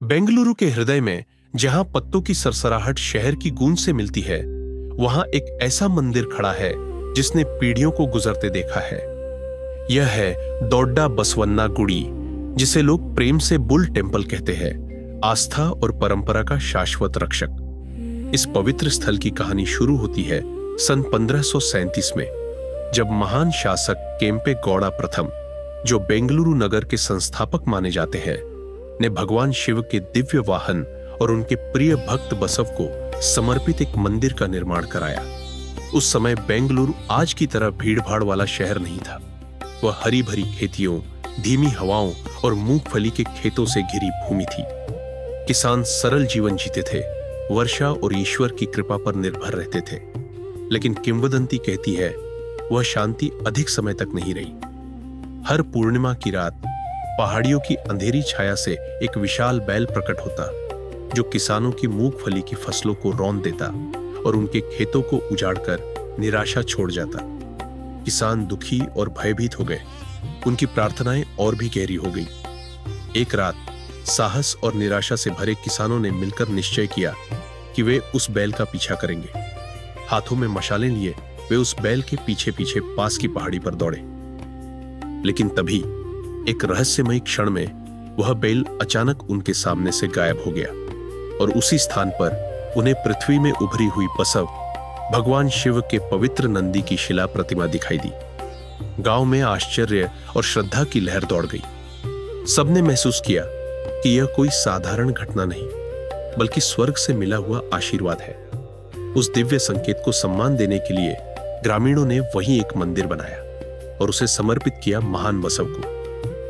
बेंगलुरु के हृदय में, जहां पत्तों की सरसराहट शहर की गूंज से मिलती है, वहां एक ऐसा मंदिर खड़ा है जिसने पीढ़ियों को गुजरते देखा है। यह है दोड्डा बसवन्ना गुड़ी, जिसे लोग प्रेम से बुल टेम्पल कहते हैं, आस्था और परंपरा का शाश्वत रक्षक। इस पवित्र स्थल की कहानी शुरू होती है सन 1537 में, जब महान शासक केम्पे गौड़ा प्रथम, जो बेंगलुरु नगर के संस्थापक माने जाते हैं, ने भगवान शिव के दिव्य वाहन और उनके प्रिय भक्त बसव को समर्पित एक मंदिर का निर्माण कराया। उस समय बेंगलुरु आज की तरह भीड़भाड़ वाला शहर नहीं था। वह हरी भरी खेतियों, धीमी हवाओं और मूंगफली के खेतों से घिरी भूमि थी। किसान सरल जीवन जीते थे, वर्षा और ईश्वर की कृपा पर निर्भर रहते थे। लेकिन किंवदंती कहती है वह शांति अधिक समय तक नहीं रही। हर पूर्णिमा की रात पहाड़ियों की अंधेरी छाया से एक विशाल बैल प्रकट होता, जो किसानों की मूंगफली की फसलों को रौंद देता और उनके खेतों को उजाड़कर निराशा छोड़ जाता। किसान दुखी और भयभीत हो गए। उनकी प्रार्थनाएं और भी गहरी हो गई। एक रात साहस और निराशा से भरे किसानों ने मिलकर निश्चय किया कि वे उस बैल का पीछा करेंगे। हाथों में मशालें लिए वे उस बैल के पीछे पीछे पास की पहाड़ी पर दौड़े। लेकिन तभी एक रहस्यमय क्षण में वह बैल अचानक उनके सामने से गायब हो गया और उसी स्थान पर उन्हें पृथ्वी में उभरी हुई बसव, भगवान शिव के पवित्र नंदी की शिला प्रतिमा दिखाई दी। गांव में आश्चर्य और श्रद्धा की लहर दौड़ गई। सबने महसूस किया कि यह कोई साधारण घटना नहीं, बल्कि स्वर्ग से मिला हुआ आशीर्वाद है। उस दिव्य संकेत को सम्मान देने के लिए ग्रामीणों ने वहीं एक मंदिर बनाया और उसे समर्पित किया महान बसव को,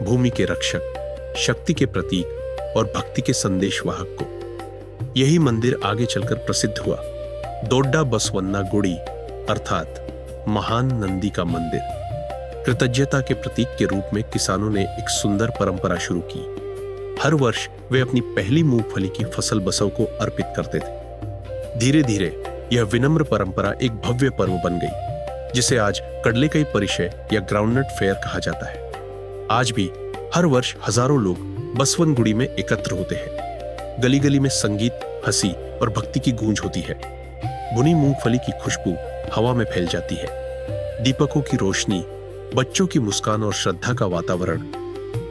भूमि के रक्षक, शक्ति के प्रतीक और भक्ति के संदेशवाहक को। यही मंदिर आगे चलकर प्रसिद्ध हुआ दोड्डा बसवन्ना गुड़ी, अर्थात महान नंदी का मंदिर। कृतज्ञता के प्रतीक के रूप में किसानों ने एक सुंदर परंपरा शुरू की। हर वर्ष वे अपनी पहली मूंगफली की फसल बसव को अर्पित करते थे। धीरे धीरे यह विनम्र परंपरा एक भव्य पर्व बन गई, जिसे आज कडलेकाई परिषय या ग्राउंडनट फेयर कहा जाता है। आज भी हर वर्ष हजारों लोग बसवन गुड़ी में एकत्र होते हैं। गली गली में संगीत, हंसी और भक्ति की गूंज होती है। भुनी मूंगफली की खुशबू हवा में फैल जाती है। दीपकों की रोशनी, बच्चों की मुस्कान और श्रद्धा का वातावरण।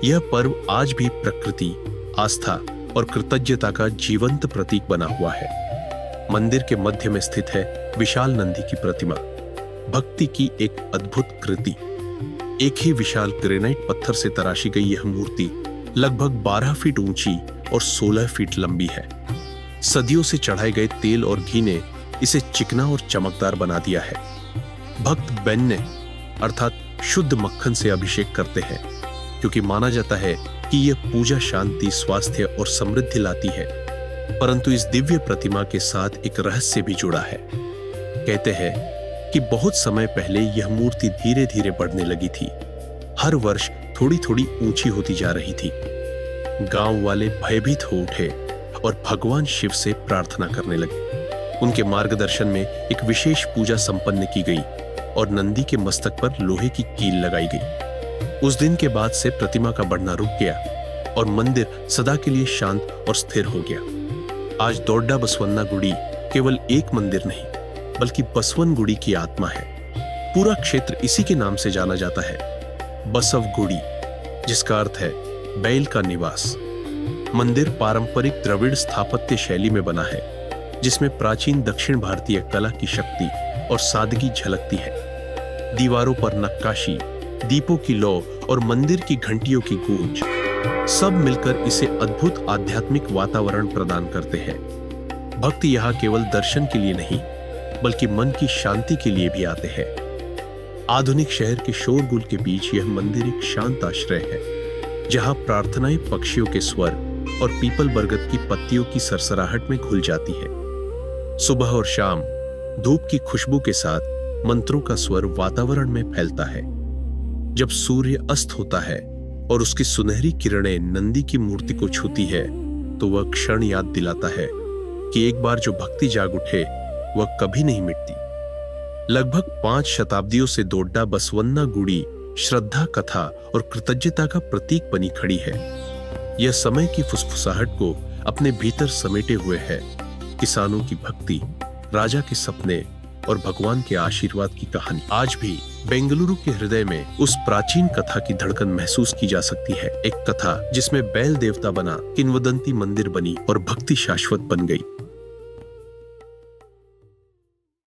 यह पर्व आज भी प्रकृति, आस्था और कृतज्ञता का जीवंत प्रतीक बना हुआ है। मंदिर के मध्य में स्थित है विशाल नंदी की प्रतिमा, भक्ति की एक अद्भुत कृति। एक ही विशाल ग्रेनाइट पत्थर से तराशी गई यह मूर्ति लगभग 12 फीट ऊंची और 16 फीट लंबी है। सदियों से चढ़ाए गए तेल और घी ने इसे चिकना और चमकदार बना दिया है। भक्त बेन्ने अर्थात शुद्ध मक्खन से अभिषेक करते हैं, क्योंकि माना जाता है कि यह पूजा शांति, स्वास्थ्य और समृद्धि लाती है। परंतु इस दिव्य प्रतिमा के साथ एक रहस्य भी जुड़ा है। कहते हैं कि बहुत समय पहले यह मूर्ति धीरे धीरे बढ़ने लगी थी। हर वर्ष थोड़ी थोड़ी ऊंची होती जा रही थी। गांव वाले भयभीत हो उठे और भगवान शिव से प्रार्थना करने लगे। उनके मार्गदर्शन में एक विशेष पूजा संपन्न की गई और नंदी के मस्तक पर लोहे की कील लगाई गई। उस दिन के बाद से प्रतिमा का बढ़ना रुक गया और मंदिर सदा के लिए शांत और स्थिर हो गया। आज दोड्डा बसवन्ना गुड़ी केवल एक मंदिर नहीं, बल्कि बसवन गुड़ी की आत्मा है। पूरा क्षेत्र इसी के नाम से जाना जाता है, बसव गुड़ी, जिसका अर्थ है बैल का निवास। मंदिर पारंपरिक द्रविड़ स्थापत्य शैली में बना है, जिसमें प्राचीन दक्षिण भारतीय कला की शक्ति और सादगी झलकती है। दीवारों पर नक्काशी, दीपों की लौ और मंदिर की घंटियों की गूंज सब मिलकर इसे अद्भुत आध्यात्मिक वातावरण प्रदान करते हैं। भक्त यहाँ केवल दर्शन के लिए नहीं, बल्कि मन की शांति के लिए भी आते हैं। आधुनिक शहर के शोरगुल के बीच यह मंदिर एक शांत आश्रय है, जहां प्रार्थनाएं पक्षियों के स्वर और पीपल बरगद की पत्तियों की सरसराहट में घुल जाती है। सुबह और शाम धूप की खुशबू के साथ मंत्रों का स्वर वातावरण में फैलता है। जब सूर्य अस्त होता है और उसकी सुनहरी किरणें नंदी की मूर्ति को छूती है, तो वह क्षण याद दिलाता है कि एक बार जो भक्ति जाग उठे वह कभी नहीं मिटती। लगभग 5 शताब्दियों से दोड्डा बसवन्ना गुड़ी श्रद्धा, कथा और कृतज्ञता का प्रतीक बनी खड़ी है। यह समय की फुसफुसाहट को अपने भीतर समेटे हुए है किसानों की भक्ति, राजा के सपने और भगवान के आशीर्वाद की कहानी। आज भी बेंगलुरु के हृदय में उस प्राचीन कथा की धड़कन महसूस की जा सकती है। एक कथा जिसमें बैल देवता बना, किंवदंती मंदिर बनी और भक्ति शाश्वत बन गई।